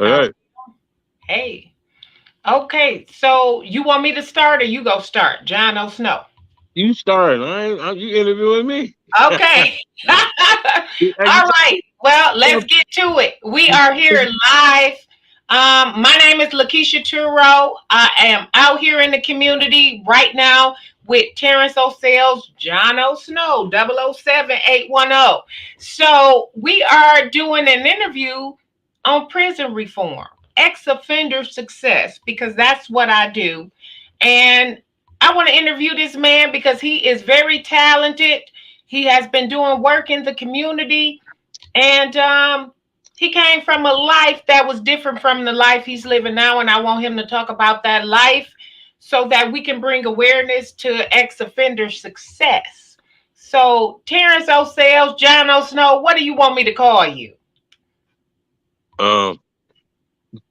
All How? right. Hey. Okay. So you want me to start, or you go start? John O. Snow. You started. You interviewing me. Okay. Hey, All right. Well, let's get to it. We are here live. My name is Lakeisha Tureaud. I am out here in the community right now with Terrence O'Sales, John O. Snow, 007810. So we are doing an interview on prison reform, ex-offender success, because that's what I do. And I want to interview this man because he is very talented. He has been doing work in the community, and he came from a life that was different from the life he's living now. And I want him to talk about that life so that we can bring awareness to ex-offender success. So, Terrence O'Sales, John O. Snow, what do you want me to call you? Um,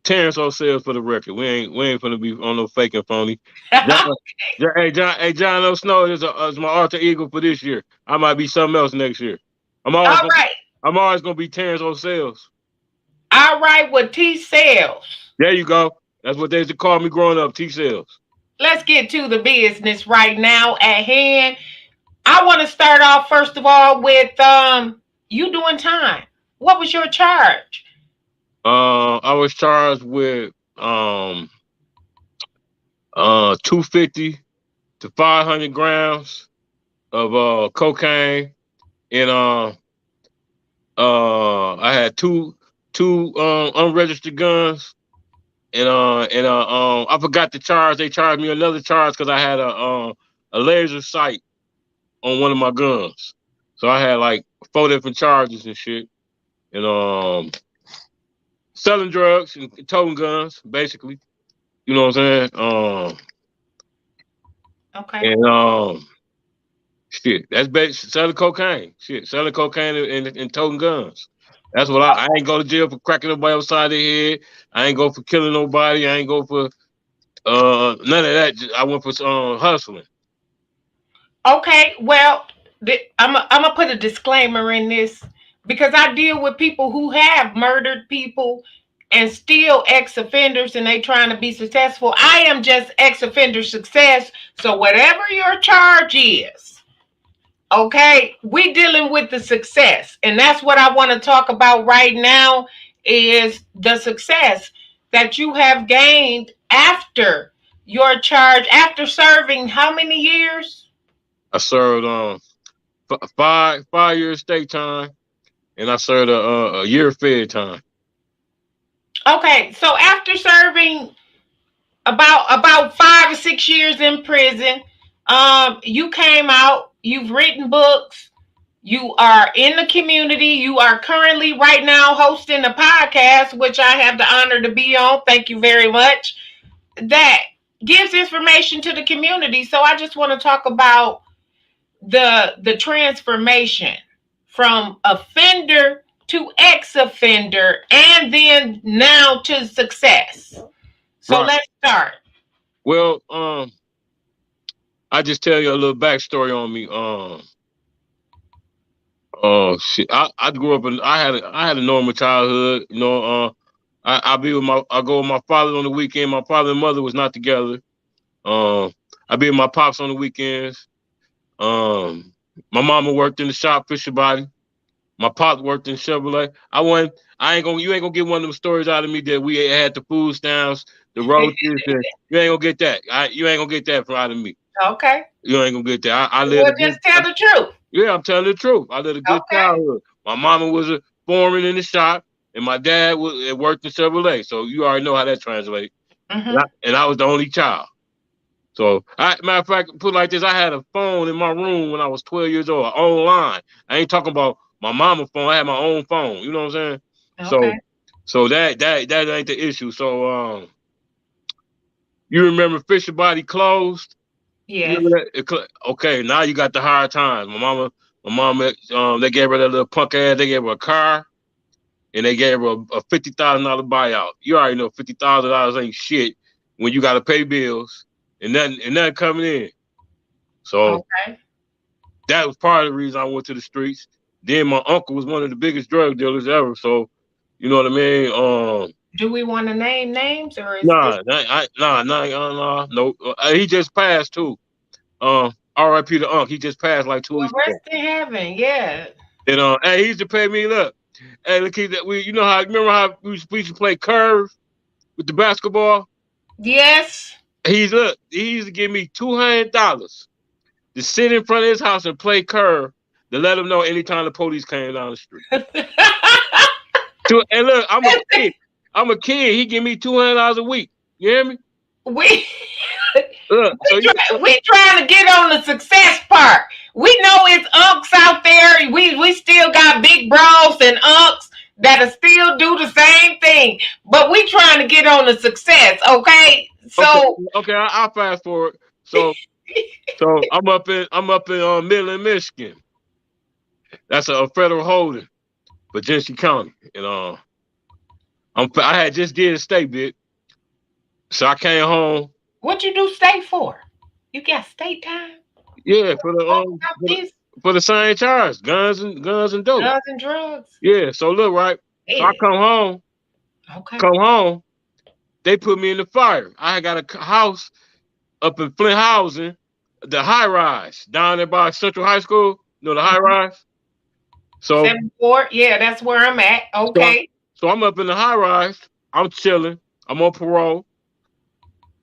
Terrence O'Sales for the record. We ain't gonna be on no fake and phony. John, John O. Snow is my alter ego for this year. I might be something else next year. I'm always All gonna be, right. I'm always gonna be Terrence O'Sales. All right, with T Sales. There you go. That's what they used to call me growing up, T Sales. Let's get to the business right now at hand. I want to start off first of all with you doing time. What was your charge? I was charged with 250 to 500 grams of cocaine, and I had two unregistered guns, and I forgot the charge. They charged me another charge because I had a laser sight on one of my guns. So I had like four different charges and shit, and selling drugs and toting guns, basically. You know what I'm saying? Okay. And shit, that's basically selling cocaine. Shit, selling cocaine and toting guns. That's what I ain't go to jail for cracking nobody upside their head. I ain't go for killing nobody. I ain't go for none of that. I went for hustling. Okay. Well, I'm gonna put a disclaimer in this because I deal with people who have murdered people and still ex-offenders, and they trying to be successful. I am just ex-offender success. So whatever your charge is, okay, we dealing with the success, and that's what I want to talk about right now is the success that you have gained after your charge, after serving how many years? I served 5 years state time, and I served a year fed time. Okay, so after serving about 5 or 6 years in prison, you came out, you've written books, you are in the community. You are currently right now hosting a podcast, which I have the honor to be on. Thank you very much. That gives information to the community. So I just want to talk about the transformation from offender to ex-offender and then now to success. So Right. let's start. Well, I just tell you a little backstory on me. Shit. I grew up in. I had a normal childhood. You know. I go with my father on the weekend. My father and mother was not together. I be with my pops on the weekends. My mama worked in the shop, Fisher Body. My pop worked in Chevrolet. I ain't gonna. You ain't gonna get one of them stories out of me that we had the food stamps, the roaches. You ain't gonna get that. You ain't gonna get that from out of me. Okay. You ain't gonna get that. I lived Well, a good. just tell the truth. Yeah, I'm telling the truth. I lived a good Okay. childhood. My mama was a foreman in the shop, and my dad worked in Chevrolet. So you already know how that translates. And I, Mm-hmm. and I was the only child. So, matter of fact, put it like this: I had a phone in my room when I was 12 years old, online. I ain't talking about my mama's phone. I had my own phone. You know what I'm saying? So, Okay. that ain't the issue. So, you remember Fisher Body closed? You Yes. remember that? Okay, now you got the hard times. My mama, they gave her that little punk ass. They gave her a car, and they gave her a $50,000 buyout. You already know $50,000 ain't shit when you got to pay bills and nothing coming in. So Okay. that was part of the reason I went to the streets. Then my uncle was one of the biggest drug dealers ever. So you know what I mean. Do we want to name names or is this No. He just passed too. R.I.P. to Unc. He just passed like 2 weeks ago. rest in heaven? Yeah. And hey, he used to pay me. Look, hey, look, you know how remember how we used to play curve with the basketball. Yes. He used to give me $200 to sit in front of his house and play curve to let him know anytime the police came down the street. And look, I'm a kid. He give me $200 a week. You hear me? We Look, we trying to get on the success part. We know it's unks out there. We still got big bros and unks that'll still do the same thing. But we trying to get on the success, okay? So okay, I'll fast forward. So I'm up in Midland, Michigan. That's a federal holding for Genesee County. And I had just did a state bid. So I came home. What you do state for? You got state time? Yeah, for the same charge, guns and dope. Guns and drugs. Yeah, so look, right. Yeah. So I come home. Okay. Come home. They put me in the fire. I got a house up in Flint Housing, the high rise down there by Central High School. You know the high rise. So 74. Yeah, that's where I'm at. Okay. So I'm up in the high rise. I'm chilling. I'm on parole.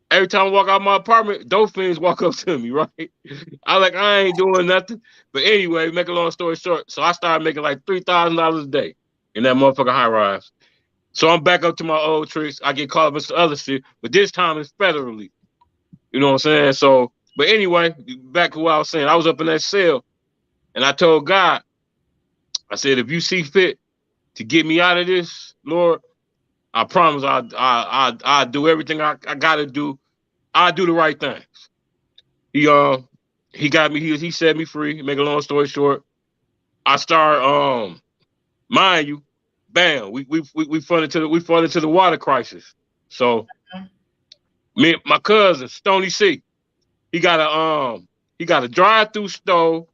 Every time I walk out my apartment, dope fiends walk up to me, right? I ain't doing nothing. But anyway, make a long story short, so I started making like $3,000 a day in that motherfucking high rise. So I'm back up to my old tricks. I get caught up in some other shit, but this time it's federally. You know what I'm saying? So, but anyway, back to what I was saying. I was up in that cell, and I told God, I said, if you see fit to get me out of this, Lord, I promise I'll do everything I gotta do. I'll do the right things. He got me. He set me free. Make a long story short, I start mind you, bam, we fell into the water crisis. So my cousin Stony C, he got a drive-through store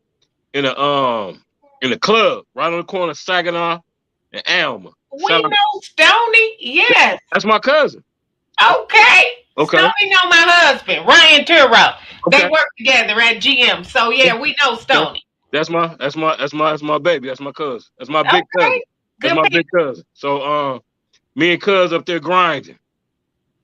in a club right on the corner of Saginaw and Alma. We know Stony, yes. That's my cousin. Okay. Stony know my husband, Ryan Tureaud. They work together at GM. So yeah, we know Stony. That's my baby. That's my cousin. That's my big cousin. That's my big cousin. So me and cuz up there grinding.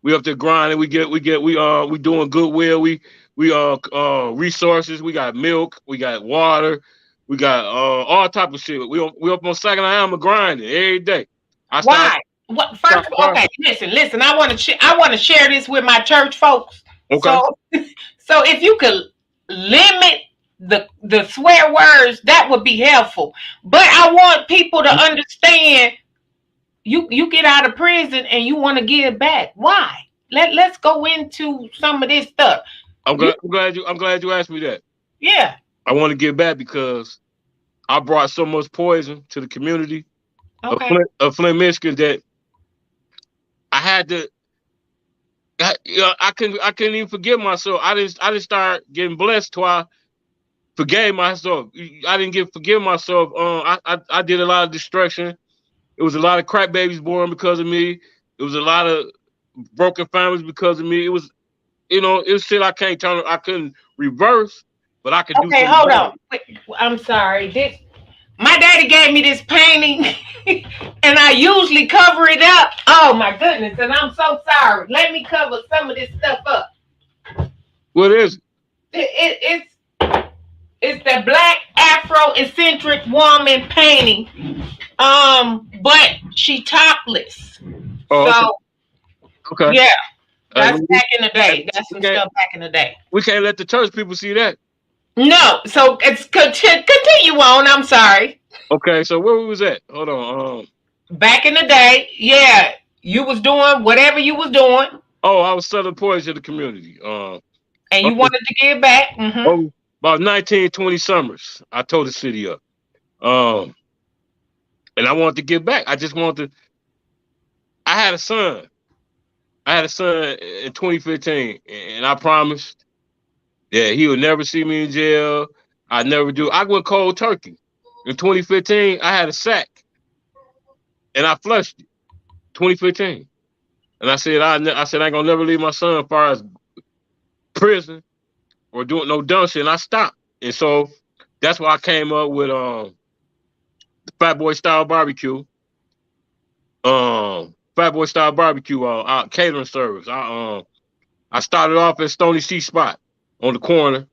We up there grinding. We doing goodwill. We resources. We got milk. We got water. We got all type of shit. We up on Saginaw Alma grinding every day. Why? What first? Okay, listen. I want to share this with my church folks. Okay. So if you could limit the swear words, that would be helpful. But I want people to understand. You get out of prison and you want to give back. Why? Let's go into some of this stuff. I'm glad you asked me that. Yeah. I want to give back because I brought so much poison to the community of Flint, Michigan that I had to. I couldn't even forgive myself. I didn't start getting blessed till I forgave myself. I didn't forgive myself. I did a lot of destruction. It was a lot of crack babies born because of me. It was a lot of broken families because of me. It was, it was shit I couldn't reverse, but I could do something. Okay, hold on. Wait, I'm sorry. My daddy gave me this painting, and I usually cover it up. Oh my goodness, and I'm so sorry. Let me cover some of this stuff up. What is it? It's the black Afro-eccentric woman painting. But she topless. Oh, so okay. Yeah. That's back in the day. That's some stuff back in the day. We can't let the church people see that. No, so it's continue on. I'm sorry. Okay, so where we was at? Hold on. Back in the day, yeah, you was doing whatever you was doing. Oh, I was selling poison to the community. And you wanted to give back. Mm-hmm. Oh, about 19, 20 summers, I tore the city up. And I wanted to give back. I just wanted to. I had a son. In 2015, and I promised. Yeah, he would never see me in jail. I'd never do. I went cold turkey. In 2015, I had a sack, and I flushed it. 2015. And I said, I said, I ain't gonna never leave my son as far as prison or doing no dumb shit. And I stopped. And so that's why I came up with the Fat Boy Style Barbecue. Fat Boy Style Barbecue catering service. I started off at Stony Sea Spot on the corner,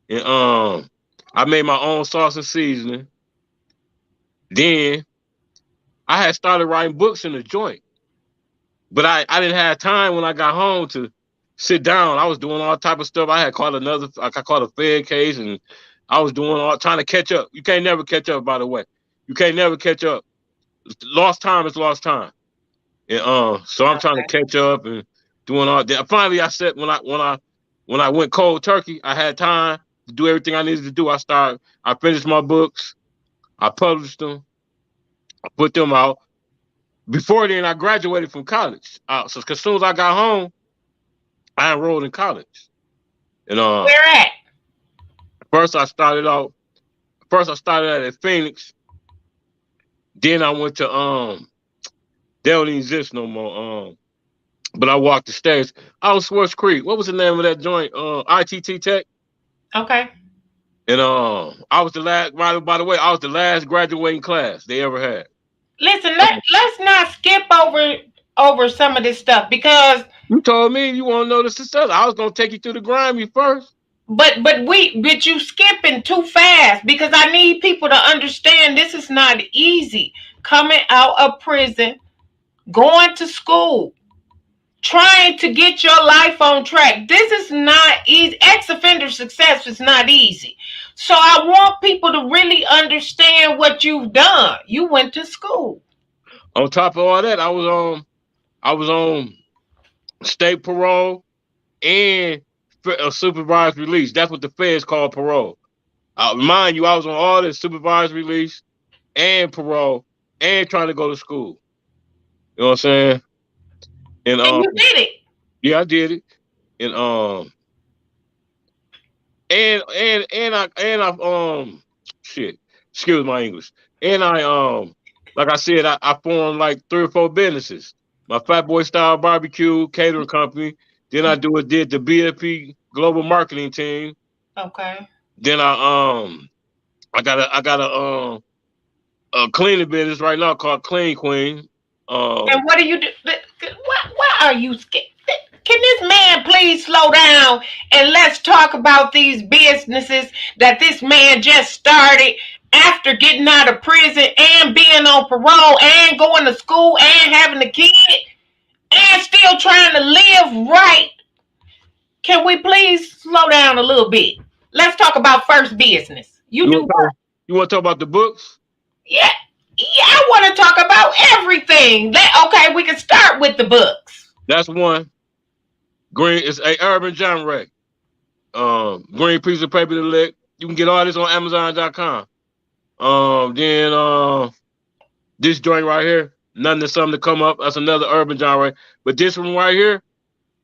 and I made my own sauce and seasoning. Then I had started writing books in the joint, but I didn't have time when I got home to sit down. I was doing all type of stuff. I had caught I caught a Fed case, and I was doing all trying to catch up. You can't never catch up, by the way. You can't never catch up. Lost time is lost time. And so I'm trying to catch up and doing all that. Finally, I said when I went cold turkey, I had time to do everything I needed to do. I finished my books, I published them, I put them out. Before then, I graduated from college. So as soon as I got home, I enrolled in college. And Where at? first I started out. First I started out at Phoenix. Then I went to they don't even exist no more. But I walked the stairs. I was Swartz Creek. What was the name of that joint? ITT Tech. Okay. And I was the last. By the way, I was the last graduating class they ever had. Listen, let's not skip over some of this stuff because You told me you want to know the success. I was gonna take you through the grimy first. but you skipping too fast because I need people to understand this is not easy. Coming out of prison, going to school, trying to get your life on track. This is not easy. Ex-offender success is not easy. So I want people to really understand what you've done. You went to school. On top of all that, I was on state parole and a supervised release. That's what the feds call parole. Mind you, I was on all this supervised release and parole and trying to go to school. You know what I'm saying? And And you did it. yeah, I did it. And and I shit. Excuse my English. And like I said, I formed like 3 or 4 businesses. My Fat Boy Style Barbecue catering company. Then did the BFP global marketing team. Okay. Then I got a cleaning business right now called Clean Queen. And what do you do? Why are you scared? Can this man please slow down and let's talk about these businesses that this man just started after getting out of prison and being on parole and going to school and having a kid and still trying to live right? Can we please slow down a little bit? Let's talk about first business. You do what? You want to talk about the books? Yeah. Yeah, I want to talk about everything. Okay, we can start with the books. That's one. Green is a urban genre. Green piece of paper to lick. You can get all this on Amazon.com. Then this joint right here, nothing to something to come up. That's another urban genre. But this one right here,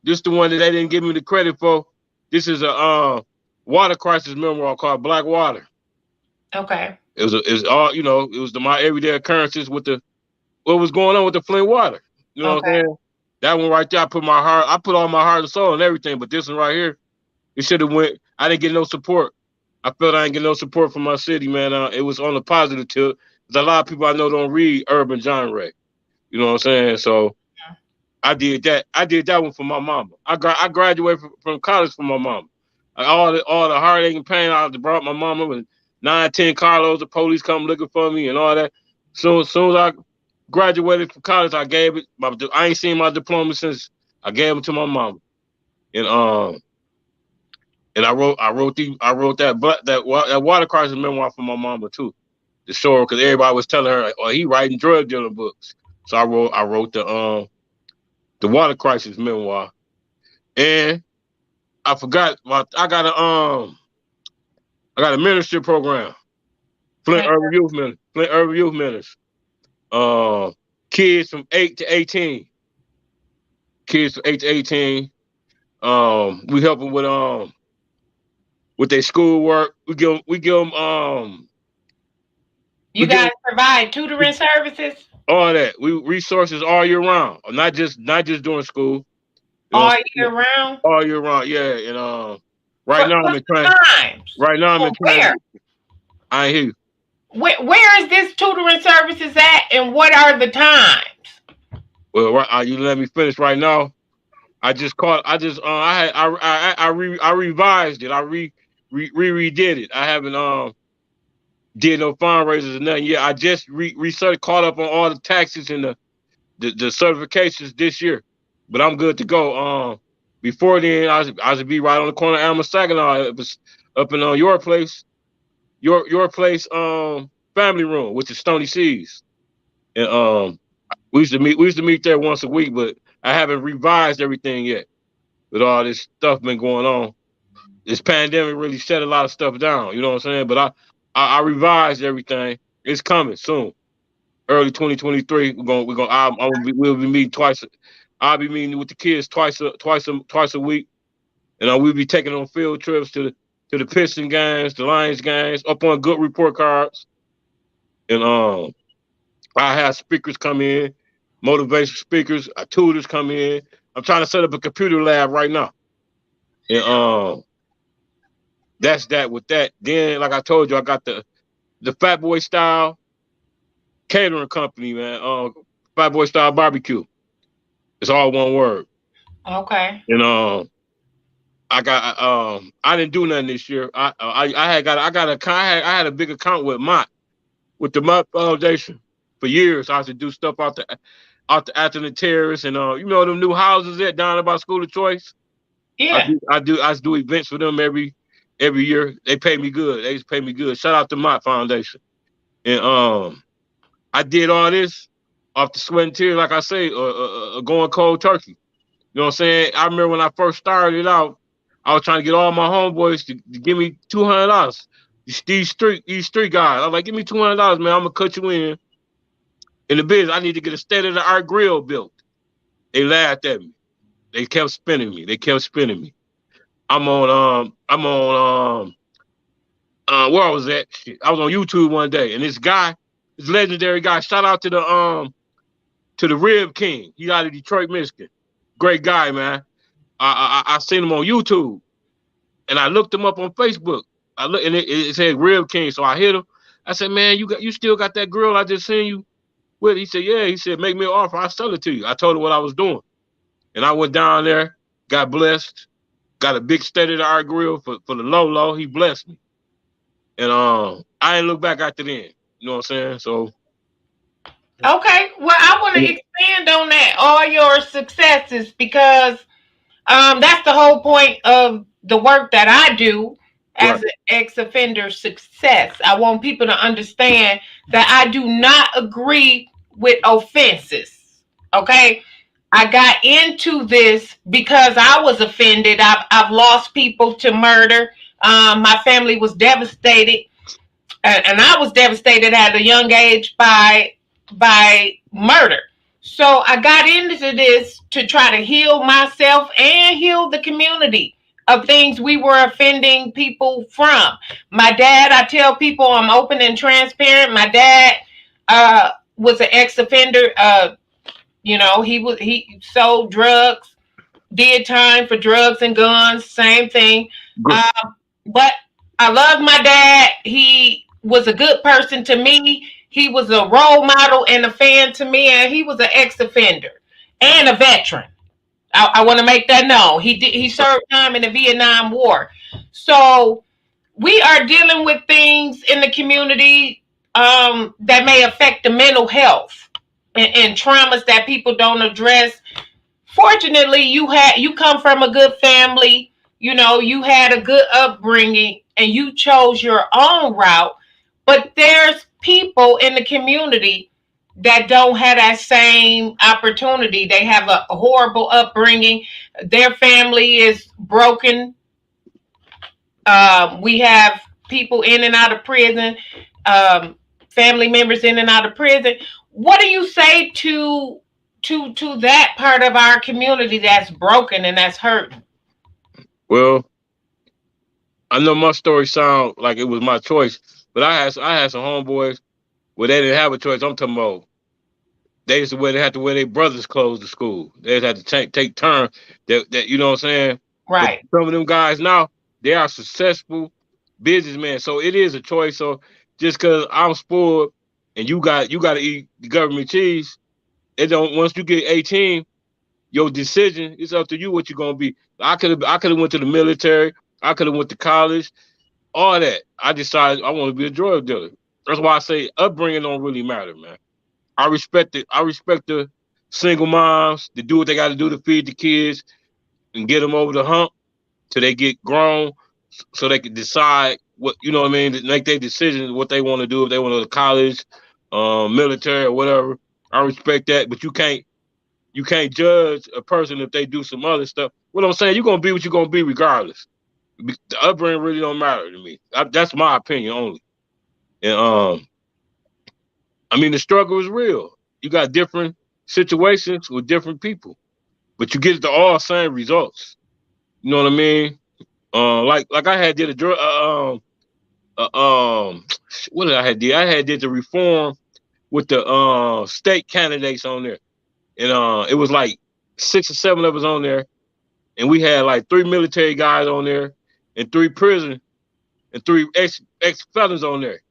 this the one that they didn't give me the credit for. This is a water crisis memoir called Black Water. Okay. It was all it was my everyday occurrences with what was going on with the Flint water. You know what I'm saying? That one right there, I put all my heart and soul and everything. But this one right here, it should have went. I didn't get no support. I felt I didn't get no support from my city, man. It was on the positive tip. There's a lot of people I know don't read urban genre. You know what I'm saying? So I did that. I did that one for my mama. I graduated from college for my mama. All the heartache and pain I brought my mama with 9, 10 carloads of police come looking for me and all that. So as soon as I graduated from college, I gave it. I ain't seen my diploma since. I gave it to my mama, and I wrote that water crisis memoir for my mama too, to show her because everybody was telling her, "Oh, he writing drug dealing books." So I wrote the water crisis memoir, and I forgot. I got a mentorship program, Flint Urban Youth Ministers. Kids from 8 to 18. Kids from 8 to 18. We help them with their schoolwork. We give them You guys provide tutoring services? all that. We resources all year round, not just during school. You know, all year round? all year round. Yeah, and right now I'm What's in the transit. times? Right now I'm Or in where? transit. I ain't hear you. Where is this tutoring services at, and what are the times? Well, right, you let me finish right now. I just caught. I just I had I revised it. I redid it. I haven't did no fundraisers or nothing yet. I just researched, caught up on all the taxes and the certifications this year. But I'm good to go. Before then, I was be right on the corner of Alma Saginaw. It was up in your place, your place, family room, which is Stony Seas, and we used to meet there once a week, but I haven't revised everything yet. With all this stuff been going on, this pandemic really shut a lot of stuff down. You know what I'm saying? But I revised everything. It's coming soon. Early 2023. We'll be meeting twice. I'll be meeting with the kids twice a week, and we'll be taking on field trips to the Piston games, the Lions games, up on good report cards, and I have speakers come in, motivation speakers, tutors come in. I'm trying to set up a computer lab right now, and that's that with that. Then, like I told you, I got the Fat Boy Style catering company, man. Fat Boy Style Barbecue. It's all one word. Okay. And I didn't do nothing this year. I had a big account with the Mott Foundation for years. I used to do stuff out the after the terrace, and them new houses that down about School of Choice. Yeah. I used to do events for them every year. They pay me good. They used to pay me good. Shout out to Mott Foundation. And I did all this off the sweat and tears, like I say, going cold turkey. You know what I'm saying? I remember when I first started out, I was trying to get all my homeboys to give me $200. These street guys. I was like, give me $200, man. I'm gonna cut you in the business. I need to get a state of the art grill built. They laughed at me. They kept spinning me. They kept spinning me. Where I was at. Shit. I was on YouTube one day, and this legendary guy, shout out to the Rib King. He out of Detroit, Michigan. Great guy, man. I seen him on YouTube, and I looked him up on Facebook. I look, and it said Rib King, so I hit him. I said, man, you still got that girl I just seen you with? He said, yeah. He said, make me an offer. I'll sell it to you. I told him what I was doing, and I went down there, got blessed, got a big state of the art grill for the low. He blessed me, and I ain't look back after then. You know what I'm saying? So Okay. Well, I want to expand on that, all your successes, because that's the whole point of the work that I do right, as an ex offender success. I want people to understand that I do not agree with offenses. Okay. I got into this because I was offended. I've lost people to murder. My family was devastated, and I was devastated at a young age by murder. So I got into this to try to heal myself and heal the community of things we were offending people from. My dad, I tell people I'm open and transparent. My dad was an ex offender. He sold drugs, did time for drugs and guns, same thing. good, But I love my dad. He was a good person to me. He was a role model and a fan to me, and he was an ex-offender and a veteran. I want to make that known. He served time in the Vietnam War. So we are dealing with things in the community that may affect the mental health and traumas that people don't address. Fortunately, you come from a good family. You had a good upbringing, and you chose your own route. But there's people in the community that don't have that same opportunity. They have a horrible upbringing. Their family is broken. We have people in and out of prison, um, family members in and out of prison. What do you say to that part of our community that's broken and that's hurt? well, I know my story sound like it was my choice, but I had some homeboys where they didn't have a choice. I'm talking about They used to wear they had to wear their brothers' clothes to school. They had to take turns. That you know what I'm saying. But Right. some of them guys now they are successful businessmen. So it is a choice. So just because I'm spoiled and you got to eat the government cheese, it don't. Once you get 18, your decision it's up to you what you're gonna be. I could have went to the military. I could have went to college. All that. I decided I want to be a drug dealer. That's why I say upbringing don't really matter, man. I respect it. I respect the single moms to do what they got to do to feed the kids and get them over the hump till they get grown, so they can decide what you know what I mean. To make their decisions what they want to do if they want to go to college, military or whatever. I respect that, but you can't judge a person if they do some other stuff. What I'm saying, you're gonna be what you're gonna be regardless. The upbringing really don't matter to me. That's my opinion only. And I mean, the struggle is real. You got different situations with different people, but you get the all same results. You know what I mean? Like I had did a drug. What did I had did? I had did the reform with the state candidates on there, and it was like 6 or 7 of us on there, and we had like 3 military guys on there, and 3 prison, and 3 ex felons on there.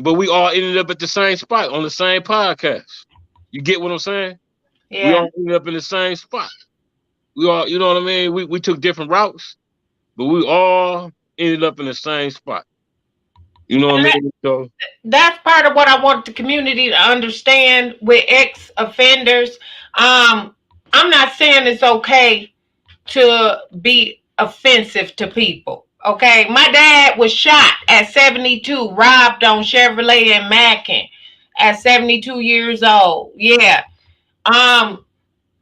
But we all ended up at the same spot on the same podcast. You get what I'm saying? We Yeah. all ended up in the same spot. We all, you know what I mean? We took different routes, but we all ended up in the same spot. You know what I And mean? So that's part of what I want the community to understand with ex offenders. I'm not saying it's okay to be offensive to people. Okay, my dad was shot at 72, robbed on Chevrolet and Mackin at 72 years old. Yeah. Um,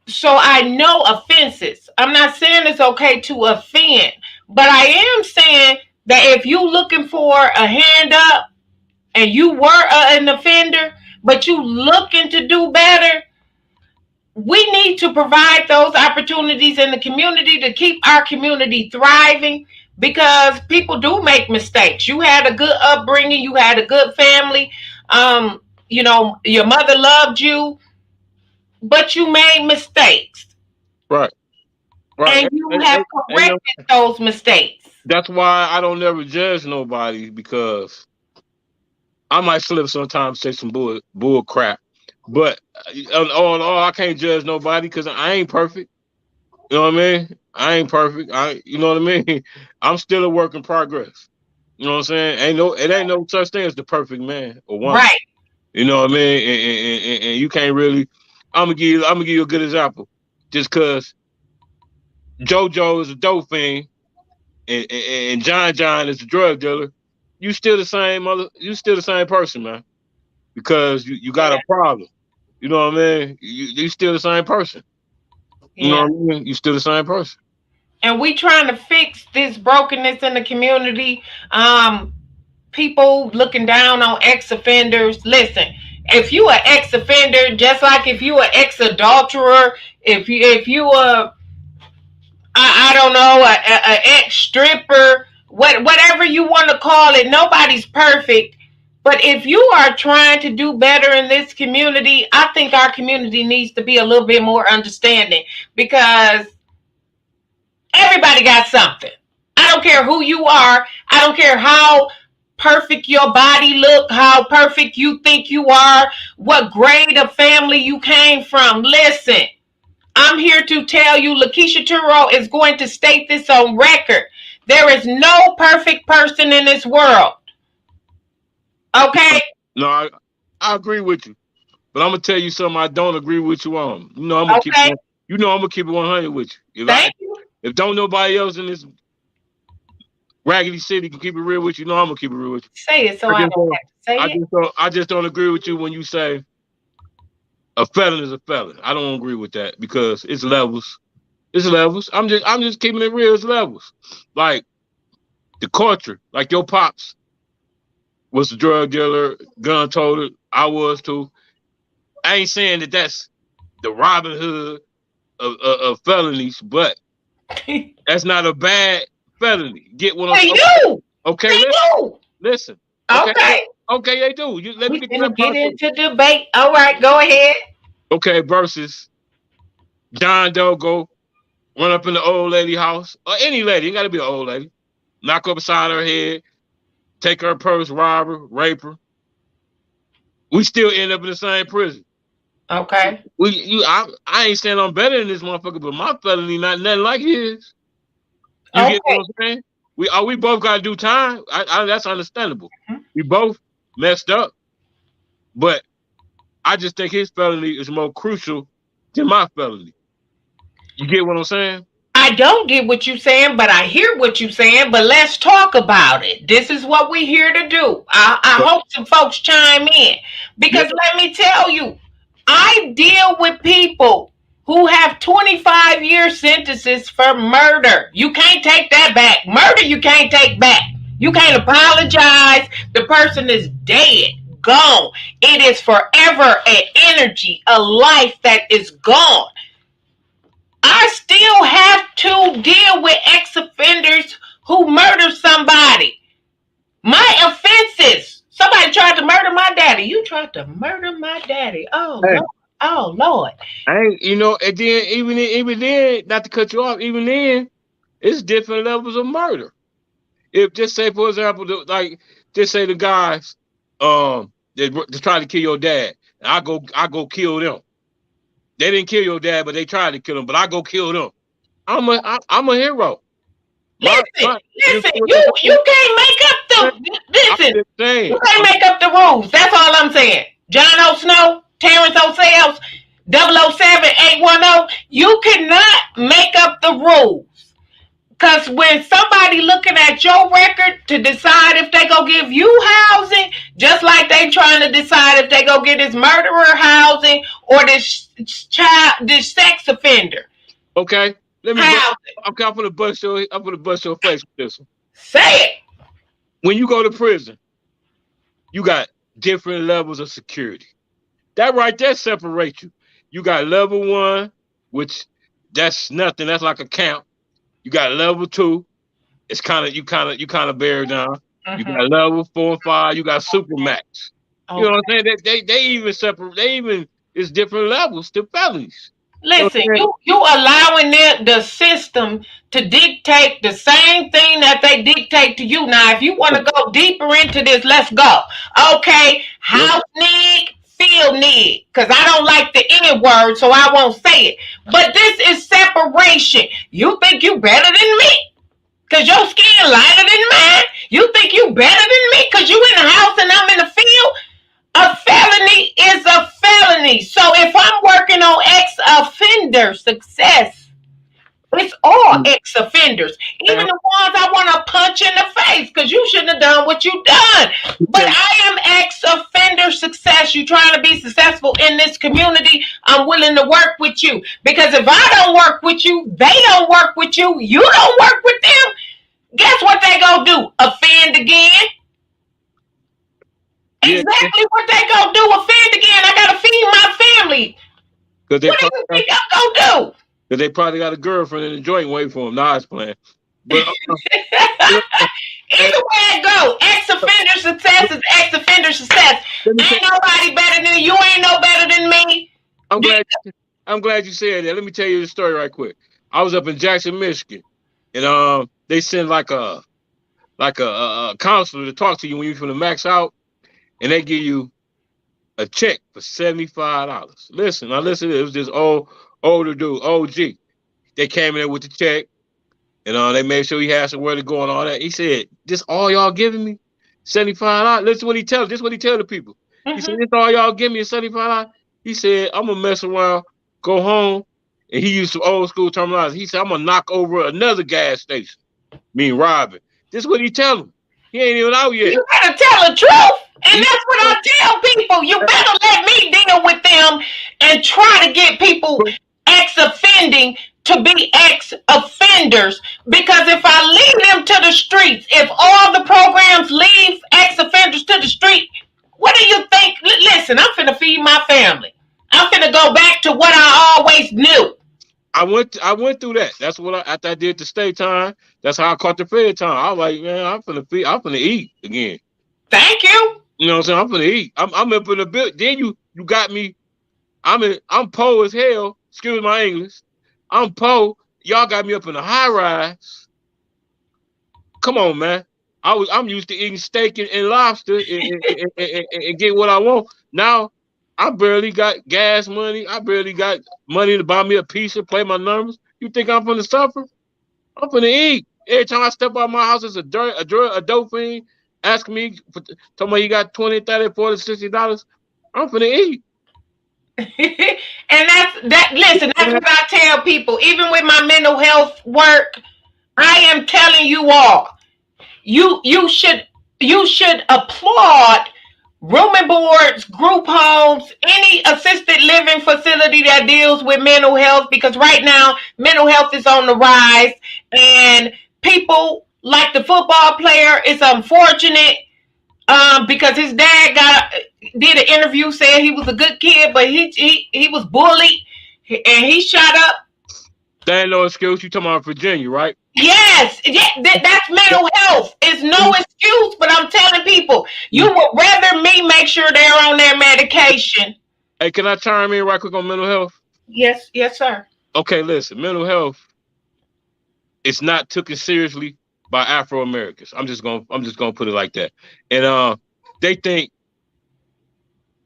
so I know offenses. I'm not saying it's okay to offend, but I am saying that if you looking for a hand up and you were an offender, but you looking to do better, we need to provide those opportunities in the community to keep our community thriving because people do make mistakes. You had a good upbringing, you had a good family, your mother loved you, but you made mistakes right, right. and you have And corrected those mistakes. that's why I don't never judge nobody because I might slip sometimes, say some bull crap, but all in all, I can't judge nobody because I ain't perfect. You know what I mean? I ain't perfect. You know what I mean? I'm still a work in progress. You know what I'm saying? It ain't no such thing as the perfect man or woman. Right. You know what I mean? And you can't really. I'm gonna give you a good example. Just cause JoJo is a dope fiend and John is a drug dealer, you still the same person, man. Because you got Yeah. a problem. You know what I mean? You still the same person. You Yeah. know what I mean? You still the same person. And we trying to fix this brokenness in the community. People looking down on ex-offenders. Listen, if you an ex-offender, just like if you an ex-adulterer, if you I don't know, a ex-stripper, whatever you want to call it, nobody's perfect. But if you are trying to do better in this community, I think our community needs to be a little bit more understanding because everybody got something. I don't care who you are. I don't care how perfect your body look, how perfect you think you are, what grade of family you came from. Listen, I'm here to tell you, Lakeisha Tureaud is going to state this on record. There is no perfect person in this world. Okay? No, I agree with you. But I'm gonna tell you something I don't agree with you on. Okay. I'm gonna keep it 100 with you. Thank you. If don't nobody else in this raggedy city can keep it real with you, I'm gonna keep it real with you. Say it so I I just don't don't have to say it. I just don't agree with you when you say a felon is a felon. I don't agree with that because it's levels. It's levels. I'm just keeping it real. It's levels. Like the culture, like your pops was a drug dealer, gun toter. I was too. I ain't saying that that's the Robin Hood of felonies, but that's not a bad felony. Get what I'm They saying? do. Okay, They listen, do. listen. Okay, Okay. okay, they do. Let me We get to can that part get first. into debate. All right, go ahead. Okay, versus John Doe go run up in the old lady house or any lady. It got to be an old lady. Knock up beside her head, take her purse, rob her, rape her. We still end up in the same prison. Okay. I ain't saying I'm better than this motherfucker, but my felony not nothing like his. You get what Okay. I'm saying? We both got to do time. That's understandable. Mhm. We both messed up, but I just think his felony is more crucial than my felony. You get what I'm saying? I don't get what you're saying, but I hear what you're saying. But let's talk about it. This is what we're here to do. I But, hope some folks chime in yeah. because let me tell you, I deal with people who have 25-year sentences for murder. You can't take that back. Murder, you can't take back. You can't apologize. The person is dead, gone. It is forever an energy, a life that is gone. I still have to deal with ex-offenders who murder somebody. My offenses. Somebody tried to murder my daddy. You tried to murder my daddy. Oh Hey, Lord. Oh Lord. I ain't, and then even then, not to cut you off, even then, it's different levels of murder. If just say, for example, just say the guys, they try to kill your dad, and I go kill them. They didn't kill your dad, but they tried to kill him. But I go kill them. I'm a hero. Listen, You listen. see what I'm You can't make up saying? the I'm listen. just saying. You can't make up the rules. That's all I'm saying. John O. Snow, Terrence O'Sales, 007-810. You cannot make up the rules. Because when somebody looking at your record to decide if they go give you housing, just like they trying to decide if they go get this murderer housing or this sex offender Okay, let me. housing. Okay, I'm gonna bust your face with this one. Say it. When you go to prison, you got different levels of security. That right there separates you. You got level one, which that's nothing. That's like a camp. You got level two. It's you kind of bear down. You Mm-hmm. got level 4 and 5. You got super max. You know what I'm Okay. saying? They even separate. They even it's different levels to felonies. You know Listen, what I'm you allowing the system to dictate the same thing that they dictate to you. Now, if you want saying? to go deeper into this, let's go. Okay, Yep. house need, field need, because I don't like the N word, so I won't say it. But this is separation. You think you better than me? Cause your skin lighter than mine. You think you better than me? Cause you in the house and I'm in the field. A felony is a felony. So if I'm working on ex-offender success, it's all ex-offenders. Even And the ones I want to punch in the face because you shouldn't have done what you done. But tell you, I am ex-offender success. You trying to be successful in this community, I'm willing to work with you. Because if I don't work with you, they don't work with you, you don't work with them, guess what they gonna do? Offend again? yeah, Exactly what they gonna do, offend again. I gotta feed my family. because they What do probably you think I'm gonna because they probably got a girlfriend in the joint waiting for them. Nah, it's playing. But do? you and, Either way it go, ex-offender success is ex-offender success. let me tell Ain't nobody better than you. Ain't no better than me. I'm glad I'm glad you said that. Let me tell you the story right quick. I was up in Jackson, Michigan, and they send like a counselor to talk to you when you from the max out, and they give you a check for $75. Listen, now listen, it was this older dude, OG. They came in there with the check, and they made sure he had somewhere to go and all that. He said, "This all y'all giving me? $75." Listen what he tells. This what he tell the people. He said, Mm-hmm. "This all y'all give me is $75." He said, "I'm gonna mess around, go home." And he used some old school terminology. He said, "I'm gonna knock over another gas station." Mean robbing. This what he tell him. He ain't even out yet. You gotta tell the truth. And He, that's what I tell people. You better let me deal with them and try to get people ex-offending to be ex-offenders. Because if I leave them to the streets, if all the programs leave ex-offenders to the street, what do you think? Listen, I'm finna feed my family. I'm finna go back to what I always knew. I went through that. That's what after I did the state time. That's how I caught the fed time. I was like, man, I'm finna eat again. Thank you. You know what I'm saying? I'm finna eat. I'm up in the build. Then you got me. I'm poor as hell. Excuse my English. I'm poor. Y'all got me up in a high rise. Come on, man. I'm used to eating steak and lobster and get what I want. Now I barely got gas money. I barely got money to buy me a pizza, play my numbers. You think I'm gonna suffer? I'm gonna eat. Every time I step out of my house, it's a dope fiend asking me, talking about he got 20, 30, 40, $60. I'm gonna eat. And listen, that's what I tell people. Even with my mental health work, I am telling you all, you should applaud room and boards, group homes, any assisted living facility that deals with mental health, because right now mental health is on the rise, and people like the football player, it's unfortunate, because his dad did an interview saying he was a good kid, but he was bullied and he shot up. That ain't no excuse. You talking about Virginia, right? Yes, yeah, that's mental health. It's no excuse, but I'm telling people, you would rather me make sure they're on their medication. Hey, can I chime in right quick on mental health? Yes, yes, sir. Okay, listen, mental health is not taken seriously by Afro Americans. I'm just gonna put it like that. And they think,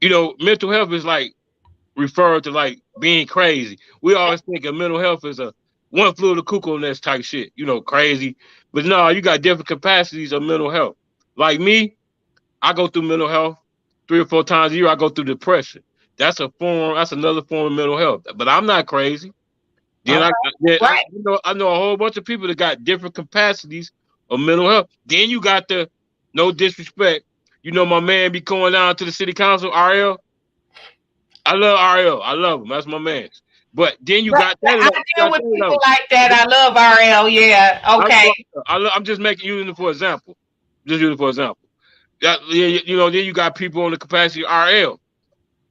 mental health is like referred to like being crazy. We always think of mental health as a one flew of the cuckoo nest type shit, crazy. But no, you got different capacities of mental health. Like me, I go through mental health 3 or 4 times a year. I go through depression. That's another form of mental health. But I'm not crazy. Then All I, right. then Right. I know a whole bunch of people that got different capacities of mental health. Then you got the no disrespect. My man be going down to the city council, RL. I love RL. I love him. That's my man. But then you Right. got that I level. You deal got with that people level. like that. I love RL. Yeah. Okay. I'm just using it for example. Just using it for example. Then you got people on the capacity of RL.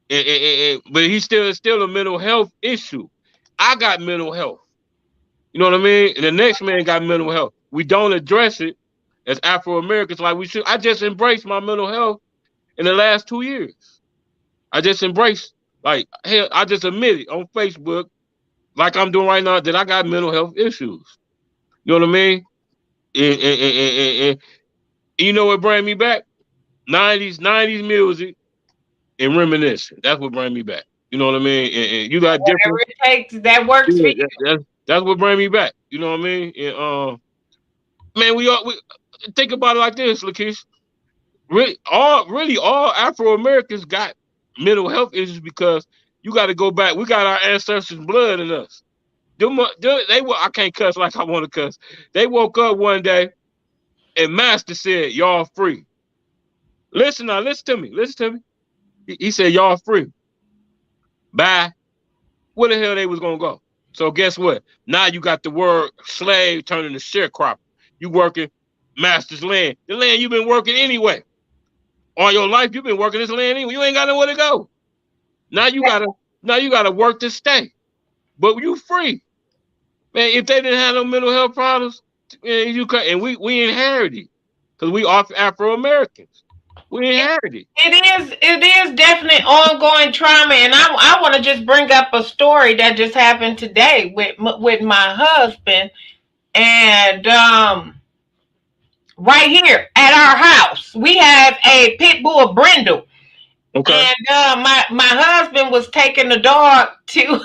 But it's still a mental health issue. I got mental health. You know what I mean? And the next man got mental health. We don't address it as Afro Americans like we should. I just embraced my mental health in the last 2 years. I just embraced, like, hell, I just admitted on Facebook, like I'm doing right now, that I got mental health issues. You know what I mean? And you know what brought me back? 90s music and reminiscing. That's what brought me back. You know what I mean? And you got Whatever different. it takes, that works for Yeah, you. that's what brought me back. You know what I mean? And man, we think about it like this, Lakeisha. Really all Afro Americans got mental health issues because you got to go back. We got our ancestors' blood in us. I can't cuss like I want to cuss. They woke up one day and Master said, "Y'all free." Listen now, listen to me. He said, "Y'all free." Bye. Where the hell they was gonna go? So guess what? Now you got the word slave turning to sharecropper. You working master's land. The land you've been working anyway. All your life you've been working this land anyway. You ain't got nowhere to go. Now you gotta work to stay. But you free. Man, if they didn't have no mental health problems, man, we inherited. Because we are Afro Americans. We inherited. It is definitely ongoing trauma, and I want to just bring up a story that just happened today with my husband, and right here at our house we have a pit bull brindle, Okay. and my husband was taking the dog to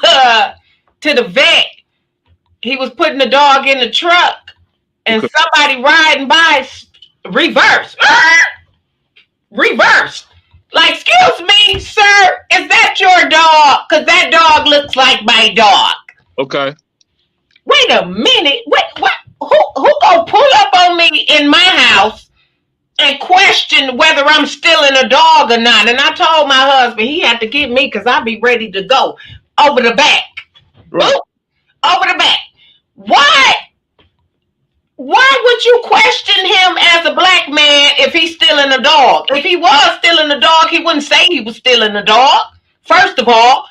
the vet. He was putting the dog in the truck, and Okay. somebody riding by reverse. Reversed. Like, excuse me, sir, is that your dog? Because that dog looks like my dog. Okay. Wait a minute. Wait, what? Who gonna pull up on me in my house and question whether I'm stealing a dog or not? And I told my husband he had to get me because I'd be ready to go over the back. Right. Boop, over the back. Why? Why would you question him as a black man if he's stealing a dog? If he was stealing a dog, he wouldn't say he was stealing a dog, first of all.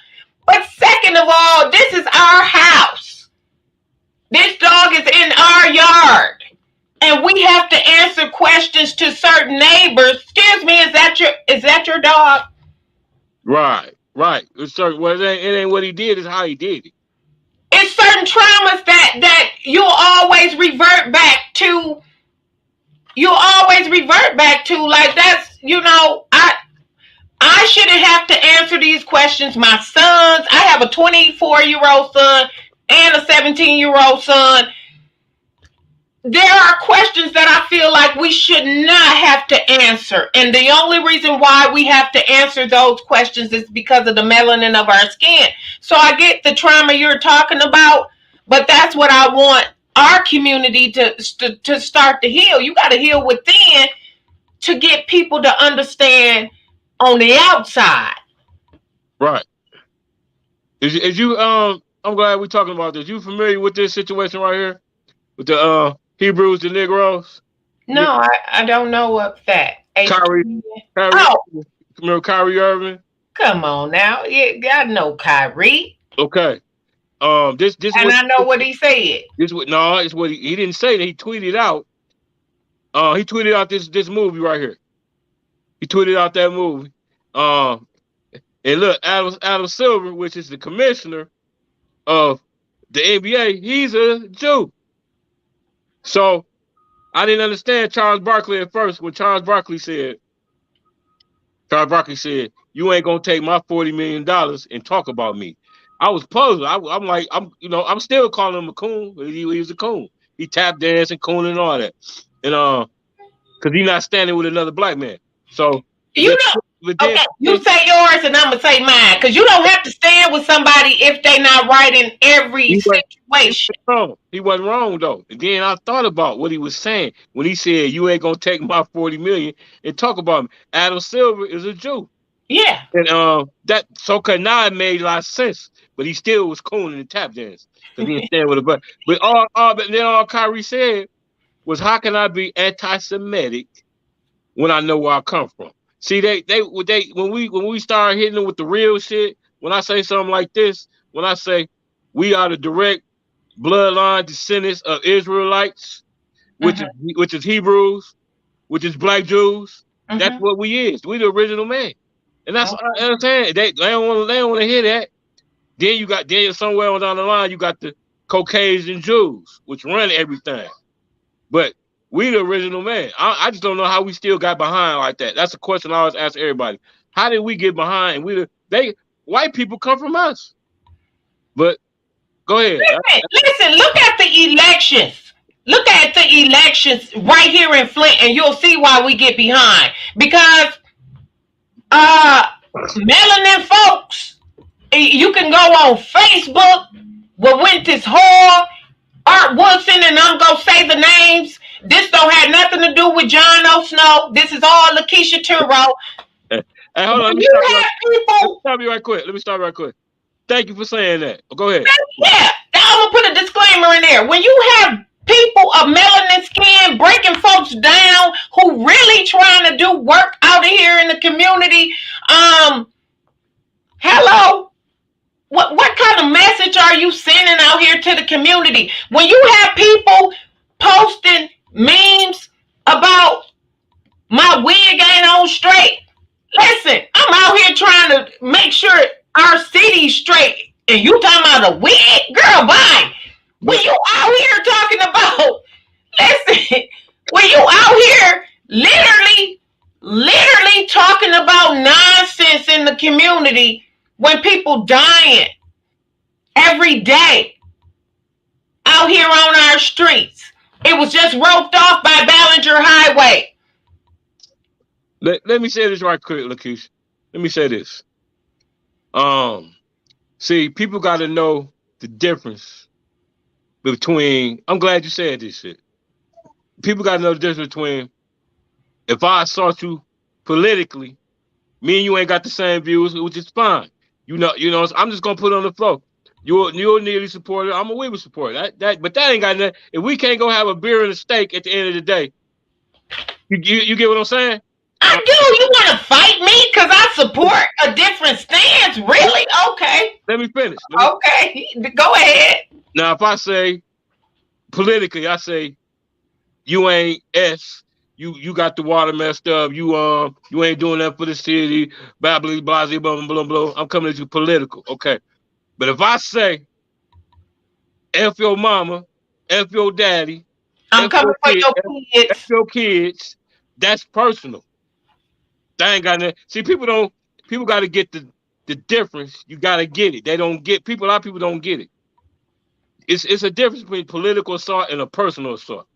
But second of all, this is our house. This dog is in our yard. And we have to answer questions to certain neighbors. Excuse me, is that your dog? Right. Right. It's certain. Well, it ain't what he did. It's how he did it. It's certain traumas that you'll always revert back to. You'll always revert back to, like, that's, I shouldn't have to answer these questions. My sons, I have a 24-year-old son and a 17-year-old son. There are questions that I feel like we should not have to answer. And the only reason why we have to answer those questions is because of the melanin of our skin. So I get the trauma you're talking about, but that's what I want our community to start to heal. You got to heal within to get people to understand on the outside. Right. Is you I'm glad we're talking about this. You familiar with this situation right here? With the Hebrews, the Negroes? No, I don't know what that. Kyrie, remember Kyrie Irving? Come on now. Yeah, I know Kyrie. Okay. This and I know what he said. It's what he didn't say that. He tweeted out. He tweeted out this movie right here. He tweeted out that movie. And look, Adam Silver, which is the commissioner of the NBA, he's a Jew. So I didn't understand Charles Barkley at first when Charles Barkley said, "You ain't gonna take my $40 million and talk about me." I was puzzled. I'm like, I'm still calling him a coon. He was a coon. He tap dancing, coon, and all that, and because he's not standing with another black man. So you say yours and I'm gonna say mine, because you don't have to stand with somebody if they not right in every situation. He wasn't wrong though. And then I thought about what he was saying when he said, "You ain't gonna take my $40 million and talk about me." Adam Silver is a Jew. Yeah. And that now it made a lot of sense, but he still was cooning and tap dance because he didn't stand with a butt. But then all Kyrie said was, "How can I be anti-Semitic when I know where I come from?" See, when we start hitting them with the real shit, when I say something like this, when I say we are the direct bloodline descendants of Israelites, which is Hebrews, which is Black Jews, that's what we is. We the original man, and that's what I'm saying. They don't want to hear that. Then you got somewhere on down the line, you got the Caucasian Jews, which run everything, but we the original man. I just don't know how we still got behind like that. That's a question I always ask everybody. How did we get behind? White people come from us. But go ahead. Listen, look at the elections. Look at the elections right here in Flint, and you'll see why we get behind. Because melanin folks, you can go on Facebook with this whore, Art Woodson, and I'm gonna say the names. This don't have nothing to do with Jon Snow. This is all Lakeisha Tureaud. Hey, hold on. Let me stop you right quick. Let me stop right quick. Thank you for saying that. Go ahead. Yeah, I'm gonna put a disclaimer in there. When you have people of melanin skin breaking folks down who really trying to do work out here in the community, hello. What kind of message are you sending out here to the community? When you have people posting memes about my wig ain't on straight. Listen, I'm out here trying to make sure our city's straight. And you talking about a wig? Girl, bye. When you out here talking about, listen, when you out here literally talking about nonsense in the community, when people dying every day out here on our streets. It was just roped off by Ballinger Highway. Let me say this right quick, Lakeisha. Let me say this. See, people got to know the difference between. I'm glad you said this shit. People got to know the difference between if I assault you politically, me and you ain't got the same views, which is fine. You know, I'm just gonna put it on the floor. You're a Neely supporter. I'm a Weaver supporter. But that ain't got nothing. If we can't go have a beer and a steak at the end of the day, you get what I'm saying? I do. You want to fight me because I support a different stance? Really? Okay. Let me finish. Okay, go ahead. Now, if I say politically, I say you ain't S, you got the water messed up. You ain't doing that for the city. Blah blah blah blah blah blah blah. I'm coming at you political, okay? But if I say F your mama, F your daddy, I'm F coming your for kid, your F kids. your kids, that's personal. They ain't got nothing. See, people got to get the difference. You got to get it. They don't get people. A lot of people don't get it. It's a difference between political assault and a personal assault.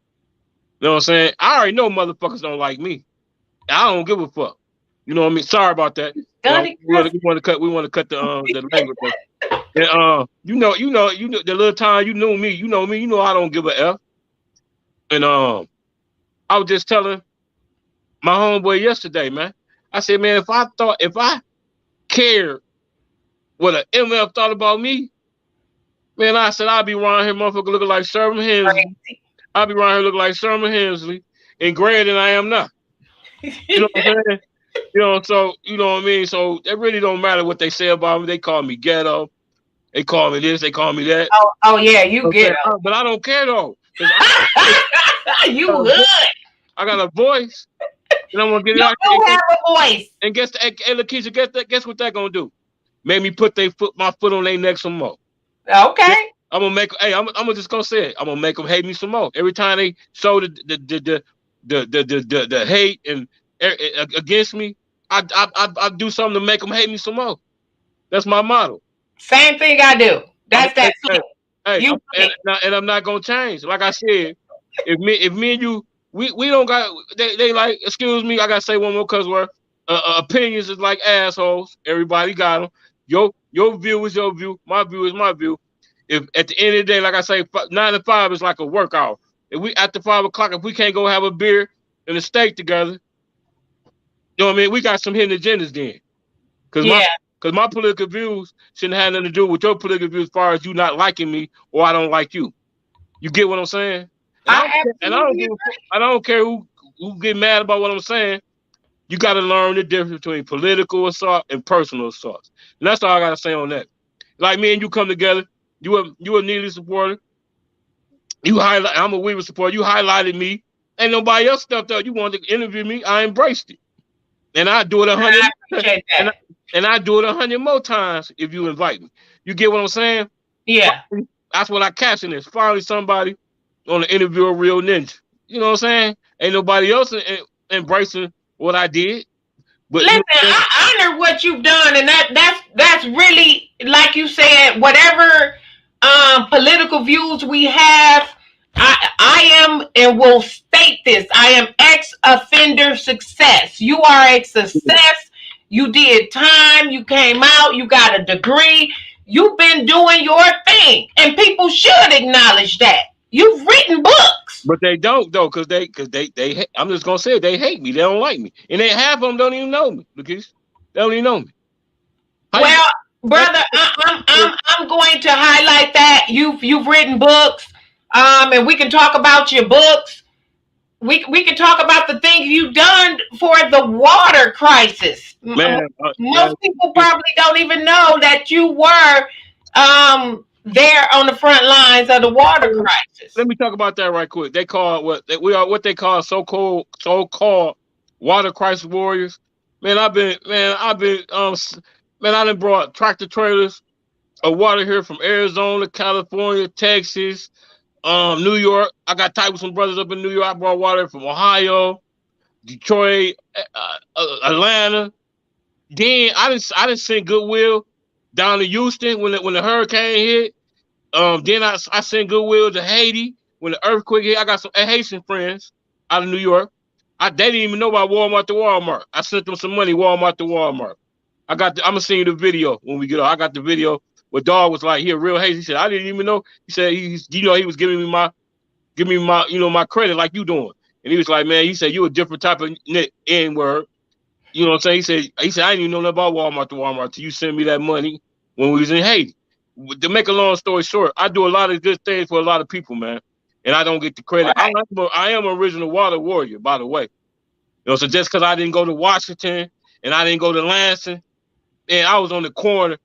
You know what I'm saying? I already know motherfuckers don't like me. I don't give a fuck. You know what I mean? Sorry about that. Gunny We want to cut. We want to cut the language. And you know the little time you knew me. You know me. You know I don't give a f. And I was just telling my homeboy yesterday, man. I said, man, if I cared what an MF thought about me, man, I said I'd be around here, motherfucker, looking like Sherman Hemsley. crazy. I'd be around here looking like Sherman Hemsley and grayer than I am now. You know what I'm saying? You know, so you know what I mean. So it really don't matter what they say about me. They call me ghetto. They call me this. They call me that. Oh yeah, you Okay, get but I don't care though, because you hood. I got a voice, and I'm gonna get it You out. do have a voice. And guess, hey, Lakeisha, guess what that gonna do? Made me put my foot on their neck some more. Okay. I'm gonna make. Hey, I'm just gonna say it. I'm gonna make them hate me some more. Every time they show the hate and against me, I do something to make them hate me some more. That's my motto. Same thing I do. I'm That's that hey, slick. hey, You and I'm not gonna change. Like I said, if me and you, we don't got. They like. Excuse me. I gotta say one more cuss word. Opinions is like assholes. Everybody got them. Your view is your view. My view is my view. If at the end of the day, like I say, 9 to 5 is like a workout. If we after 5 o'clock, if we can't go have a beer and a steak together, you know what I mean? We got some hidden agendas then. Cause yeah. my political views shouldn't have nothing to do with your political views as far as you not liking me or I don't like you. You get what I'm saying? And I absolutely I don't care who get mad about what I'm saying. You got to learn the difference between political assault and personal assault. And that's all I got to say on that. Like me and you come together, you a Neely supporter. I'm a Weaver supporter. You highlighted me. Ain't nobody else stepped up. You wanted to interview me. I embraced it. And I do it 100 appreciate and that. I do it 100 more times if you invite me. You get what I'm saying? Yeah. That's what I caption this. Finally somebody on the interview a real ninja. You know what I'm saying? Ain't nobody else embracing what I did. But Listen, I honor what you've done, and that's really, like you said, whatever political views we have. I am and will state this. I am ex-offender success. You are a success. You did time. You came out. You got a degree. You've been doing your thing, and people should acknowledge that. You've written books. But they don't though, because I'm just gonna say it, they hate me. They don't like me, and they half of them don't even know me. Because they don't even know me. Well, brother, I'm going to highlight that you've written books, and we can talk about your books. We can talk about the things you've done for the water crisis. Man, Most people probably don't even know that you were there on the front lines of the water crisis. Let me talk about that right quick. They call what they call so-called water crisis warriors. Man, I done brought tractor trailers of water here from Arizona, California, Texas, New York. I got tight with some brothers up in New York. I brought water from Ohio, Detroit, Atlanta. Then I didn't send goodwill down to Houston when the hurricane hit. Then I sent goodwill to Haiti when the earthquake hit. I got some Haitian friends out of New York. They didn't even know about Walmart to Walmart. I sent them some money, Walmart to Walmart. I'm gonna send you the video when we get off. I got the video where dog was like, he a real Haitian. He said, I didn't even know. He said he was giving me my my credit like you doing. And he was like, man, he said you a different type of N word. You know what I'm saying? He said I didn't even know nothing about Walmart to Walmart till you sent me that money when we was in Haiti. To make a long story short, I do a lot of good things for a lot of people, man, and I don't get the credit. Right. I am an original water warrior, by the way. You know, so just because I didn't go to Washington and I didn't go to Lansing, and I was on the corner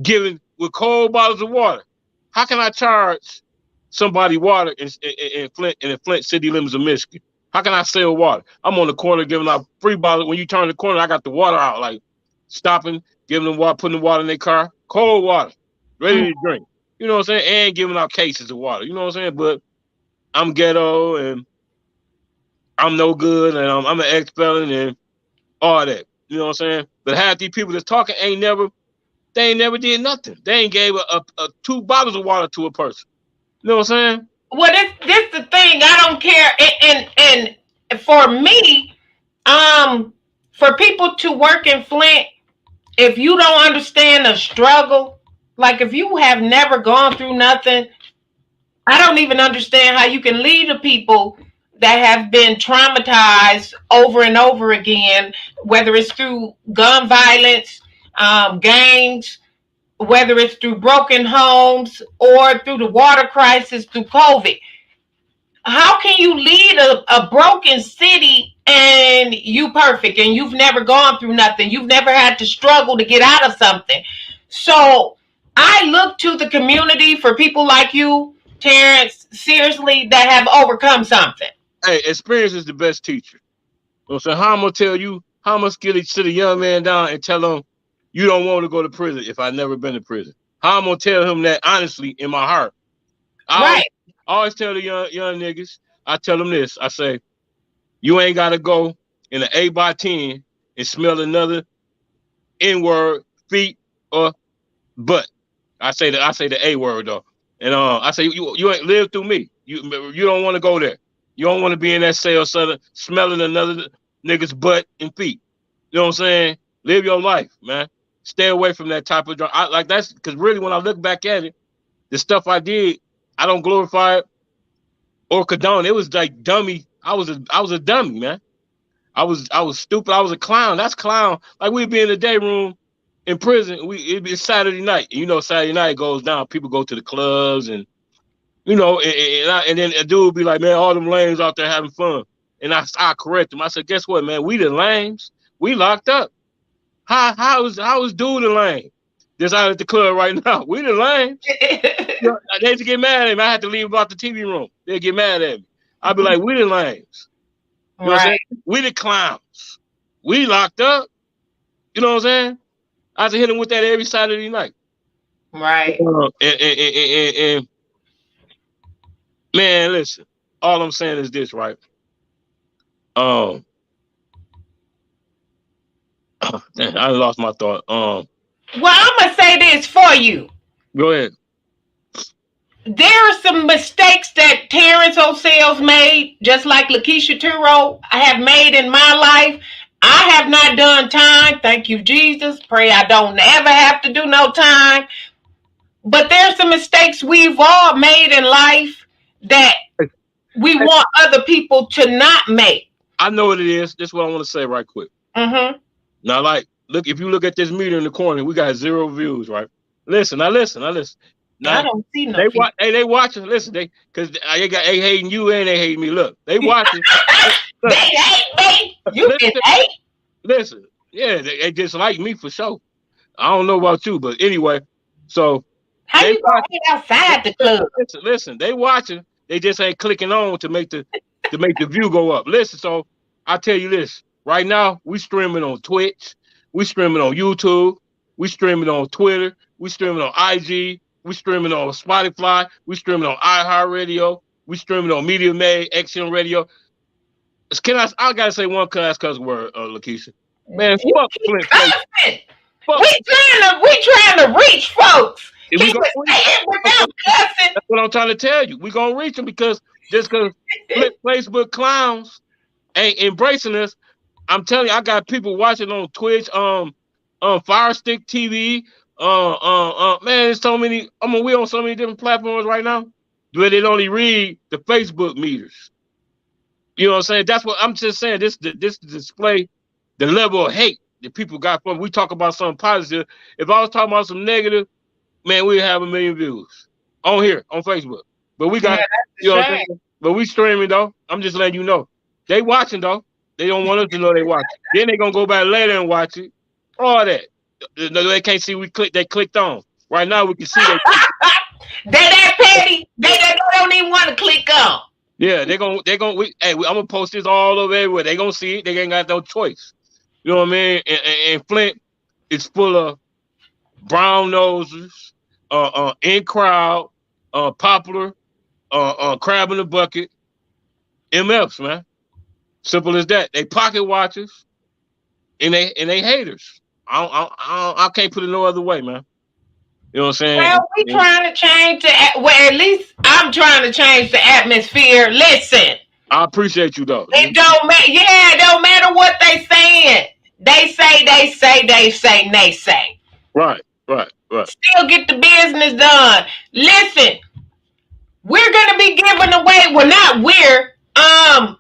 giving with cold bottles of water. How can I charge somebody water in Flint city limits of Michigan? How can I sell water? I'm on the corner giving out free bottles. When you turn the corner, I got the water out, like stopping, giving them water, putting the water in their car, cold water, ready to drink. You know what I'm saying? And giving out cases of water. You know what I'm saying? But I'm ghetto and I'm no good and I'm an ex-felon and all that. You know what I'm saying? But half these people that's talking ain't never did nothing. They ain't gave a 2 bottles of water to a person. You know what I'm saying? Well, this the thing. I don't care. And for me, for people to work in Flint, if you don't understand the struggle, like if you have never gone through nothing, I don't even understand how you can lead the people that have been traumatized over and over again, whether it's through gun violence, gangs, whether it's through broken homes or through the water crisis, through COVID. How can you lead a broken city and you perfect and you've never gone through nothing? You've never had to struggle to get out of something. So I look to the community for people like you, Terrence, seriously, that have overcome something. Hey, experience is the best teacher. You know what I'm saying? How I'm gonna tell you, how I'm gonna sit a young man down and tell him you don't want to go to prison if I've never been to prison. How I'm gonna tell him that honestly in my heart. I always tell the young niggas, I tell them this. I say, you ain't gotta go in an 8x10 and smell another N-word, feet, or butt. I say the A word though. And I say you ain't live through me. You don't want to go there. You don't want to be in that cell smelling another nigga's butt and feet. You know what I'm saying? Live your life, man. Stay away from that type of drug. Like that's because really when I look back at it, the stuff I did, I don't glorify it or condone. It was like dummy. I was a dummy, man. I was stupid. I was a clown. That's clown. Like we'd be in the day room in prison. It'd be Saturday night. You know, Saturday night goes down. People go to the clubs and you know, and then a dude would be like, man, all them lames out there having fun. And I correct him. I said, guess what, man? We the lames. We locked up. How is dude the lame? Just out at the club right now. We the lames. You know, they used to get mad at me. I had to leave about the TV room. They'd get mad at me. I'd be like, we the lames. You know what I'm saying? We the clowns. We locked up. You know what I'm saying? I had to hit him with that every Saturday night. Right. And man, listen. All I'm saying is this, right? Damn, I lost my thought. Well, I'm gonna say this for you. Go ahead. There are some mistakes that Terrence O'Sales made, just like Lakeisha Tureaud have made in my life. I have not done time. Thank you, Jesus. Pray I don't ever have to do no time. But there's some mistakes we've all made in life that we want other people to not make. I know what it is. This is what I want to say right quick. Mm-hmm. Now, like, look, if you look at this meter in the corner, we got 0 views, right? Listen. Now, I don't see no. They watching. Listen, they hating you and they hate me. Look, they watching. They hate me. You can hate. Listen, yeah, they dislike me for sure. I don't know about you, but anyway, so how you gonna get outside the club? Listen, they watching. They just ain't clicking on to make the view go up. Listen, so I tell you this. Right now, we streaming on Twitch, we streaming on YouTube, we streaming on Twitter, we streaming on IG, we streaming on Spotify, we streaming on iHeartRadio, we streaming on Media Made, XM Radio. I gotta say one cuss word, Lakeisha. Man, fuck Flint. We trying to reach folks. That's what I'm trying to tell you. We gonna reach them because just because Facebook clowns ain't embracing us. I'm telling you, I got people watching on Twitch, Fire Stick TV. Man, there's so many. We on so many different platforms right now where they only read the Facebook meters. You know what I'm saying? That's what I'm just saying. This display the level of hate that people got from. We talk about something positive. If I was talking about some negative, man, we'd have 1 million views on here on Facebook. But we got, you know what I'm saying? But we streaming though. I'm just letting you know. They watching though. They don't want us to know they watching. Then they gonna go back later and watch it. All that. They can't see they clicked on. Right now we can see they that petty. They don't even want to click on. Yeah, I'm gonna post this all over everywhere. They gonna see it. They ain't got no choice. You know what I mean? And Flint is full of brown noses, in crowd, popular, crab in the bucket, MFs, man. Simple as that. They pocket watchers and they haters. I can't put it no other way, man. You know what I'm saying? Well, we trying to change well, at least I'm trying to change the atmosphere. Listen, I appreciate you though. it don't matter. Yeah, it don't matter what they saying. They say, and they say. Right, right, right. Still get the business done. Listen, we're gonna be giving away. Well, not we're.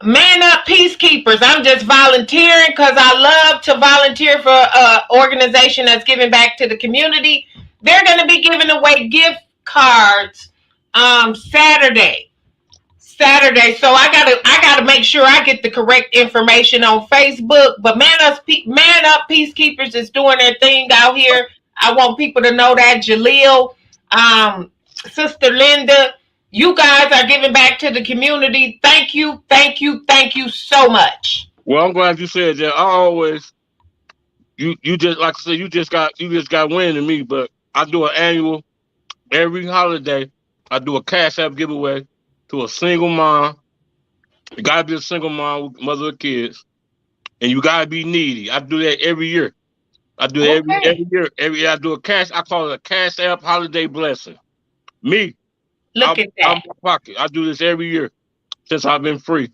Man up peacekeepers. I'm just volunteering because I love to volunteer for an organization that's giving back to the community. They're gonna be giving away gift cards Saturday. So I gotta make sure I get the correct information on Facebook. But Man Up Peacekeepers is doing their thing out here. I want people to know that Jaleel, Sister Linda, you guys are giving back to the community. Thank you, thank you, thank you so much. Well, I'm glad you said that. I always you just like I said, you just got wind in me, but I do an annual every holiday. I do a cash app giveaway to a single mom. You gotta be a single mom with mother of kids, and you gotta be needy. I do that every year. I do it every year. Every year I do a cash. I call it a cash app holiday blessing. Me, Look at out that. of my pocket. I do this every year since I've been free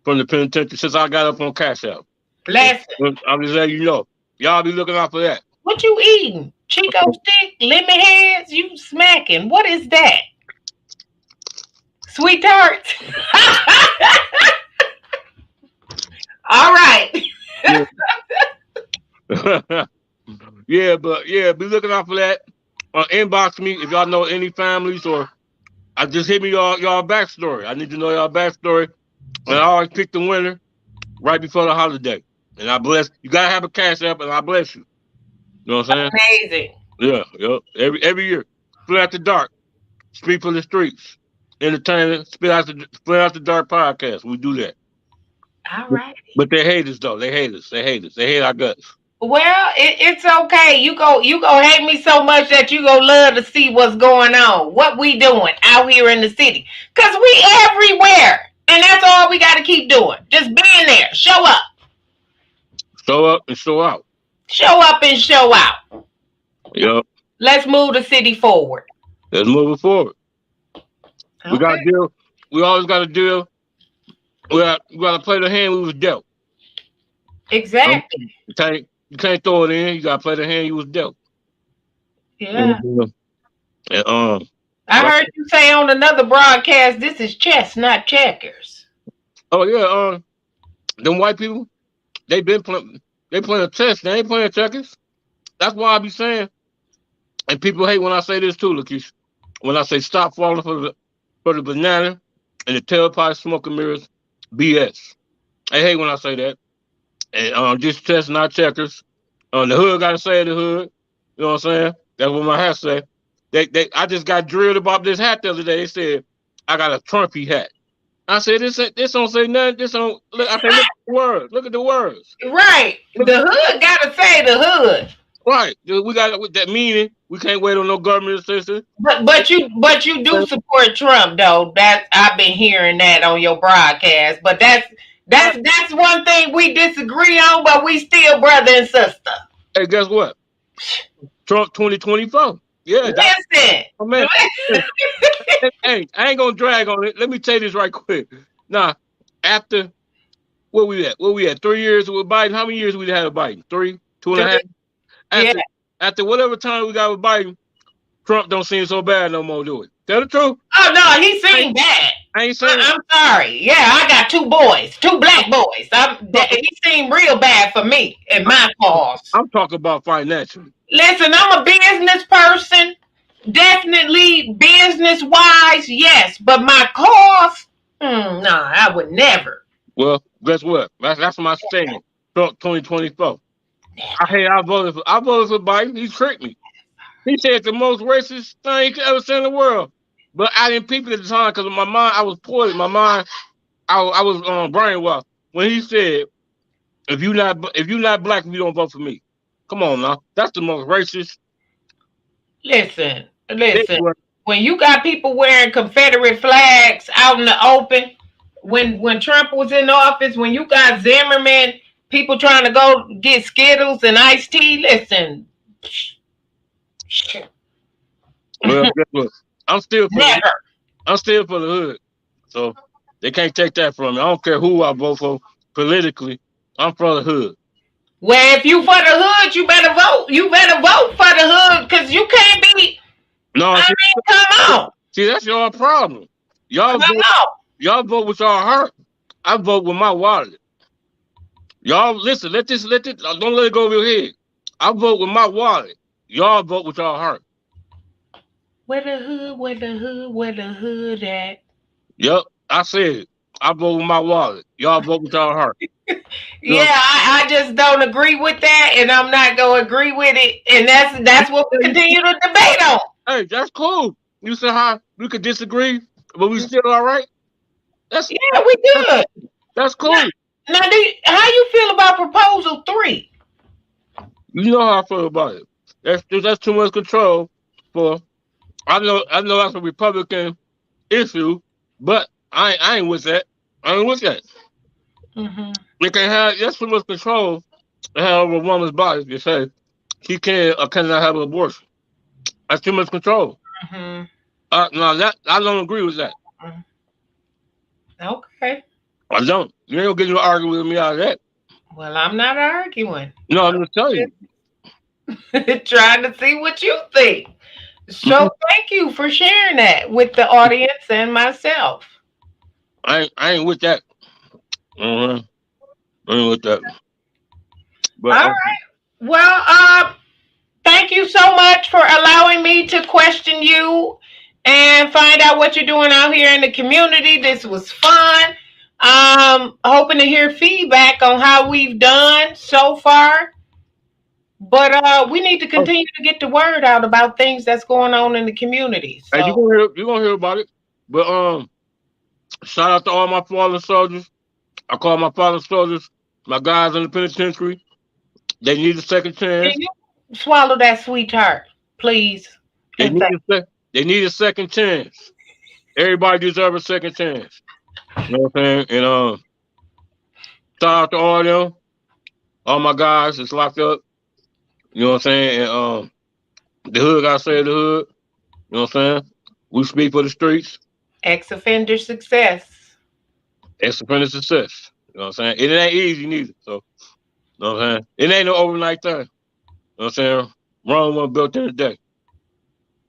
from the penitentiary. Since I got up on cash app. Bless it. I'm just letting you know. Y'all be looking out for that. What you eating? Chico stick? Lemon heads? You smacking? What is that? Sweet tarts? All right. Yeah, but yeah, be looking out for that. Inbox me if y'all know any families or I just hit me y'all backstory. I need to know y'all backstory. And I always pick the winner right before the holiday. And I bless you gotta have a cash app and I bless you. You know what I'm saying? Amazing. Yeah. Every year. Split Out the Dark. Speak for the Streets. Entertainment. Split Out the Dark podcast. We do that. All right. But they hate us though. They hate us. They hate our guts. Well, it's okay. You go hate me so much that you go love to see what's going on. What we doing out here in the city. Cause we everywhere. And that's all we gotta keep doing. Just being there. Show up. Show up and show out. Show up and show out. Yep. Let's move the city forward. Let's move it forward. Okay. We gotta deal. We always gotta deal. We gotta play the hand we was dealt. Exactly. You can't throw it in. You gotta play the hand you was dealt. Yeah. And, I heard you say on another broadcast, this is chess, not checkers. Oh yeah. Them white people, they playing chess. They ain't playing checkers. That's why I be saying. And people hate when I say this too, Lakeisha. When I say stop falling for the banana and the tailpipe smoking mirrors, BS. They hate when I say that. And just chess, not checkers. The hood gotta say the hood. You know what I'm saying? That's what my hat say. I just got drilled about this hat the other day. They said I got a Trumpy hat. I said this don't say nothing. This don't look. I said look at the words. Look at the words. Right. The hood gotta say the hood. Right. We got with that meaning. We can't wait on no government assistance. But you do support Trump though. That I've been hearing that on your broadcast. But that's one thing we disagree on, but we still brother and sister. Hey, guess what? Trump 2024. Yeah. Listen. Oh, man. Hey, I ain't gonna drag on it. Let me tell you this right quick. Now, after where we at? 3 years with Biden. How many years we had with Biden? 3, 2.5. After whatever time we got with Biden, Trump don't seem so bad no more, do it. Tell the truth. Oh no, he seemed bad. I ain't saying. I'm sorry. Yeah, I got 2 boys, 2 black boys. He seemed real bad for me in my cause. I'm talking about financially. Listen, I'm a business person. Definitely business wise, yes. But my cause, no, I would never. Well, guess what? That's my statement. Trump 2024. I voted for Biden. He tricked me. He said the most racist thing you could ever say in the world. But I didn't peep it at the time because my mind, I was poised. My mind, I was brainwashed when he said, if you not black, you don't vote for me. Come on now, that's the most racist. Listen. When you got people wearing Confederate flags out in the open, when Trump was in office, when you got Zimmerman, people trying to go get Skittles and iced tea, listen. Well, guess what? I'm still for Never. I'm still for the hood. So they can't take that from me. I don't care who I vote for politically. I'm for the hood. Well, if you for the hood, you better vote. You better vote for the hood because you can't be. No, Come on. See, that's your problem. Y'all vote with y'all heart. I vote with my wallet. Y'all listen, don't let it go over your head. I vote with my wallet. Y'all vote with y'all heart. Where the hood at? Yep, I said it. I vote with my wallet. Y'all vote with y'all heart. Yeah, I just don't agree with that, and I'm not gonna agree with it, and that's what we continue to debate on. Hey, that's cool. You said how we could disagree, but we still all right. Yeah, we good. That's cool. Now, how you feel about Proposal 3? You know how I feel about it. That's too much control for. I know that's a Republican issue, but I ain't with that. I ain't with that. Mm-hmm. They can have that's too much control to have over a woman's body. They say she can or cannot have an abortion. That's too much control. Mm-hmm. No, that I don't agree with that. Okay. I don't. You ain't gonna get to argue with me out of that. Well, I'm not arguing. No, I'm just telling you. Trying to see what you think. So thank you for sharing that with the audience and myself. I ain't with that. I ain't with that. But, all right. Well, thank you so much for allowing me to question you and find out what you're doing out here in the community. This was fun. Hoping to hear feedback on how we've done so far. But we need to continue to get the word out about things that's going on in the community. So. Hey, you're gonna hear about it. But shout out to all my fallen soldiers. I call my fallen soldiers my guys in the penitentiary. They need a second chance. Can you swallow that, sweetheart, please? They need a second chance. Everybody deserves a second chance. You know what I'm saying? And shout out to all them, all my guys that's locked up. You know what I'm saying? And the hood gotta say the hood. You know what I'm saying? We speak for the streets. Ex-offender success. Ex-offender success. You know what I'm saying? It ain't easy neither. So, you know what I'm saying? It ain't no overnight thing. You know what I'm saying? Rome wasn't built in a day.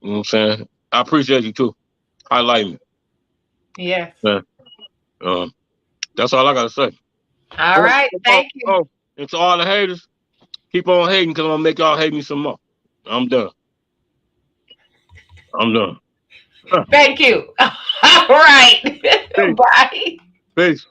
You know what I'm saying? I appreciate you too. Highlight me. Yes. Yeah. That's all I gotta say. All right. Thank you. And to all the haters, keep on hating because I'm gonna make y'all hate me some more. I'm done. Thank you. All right. Bye. Peace.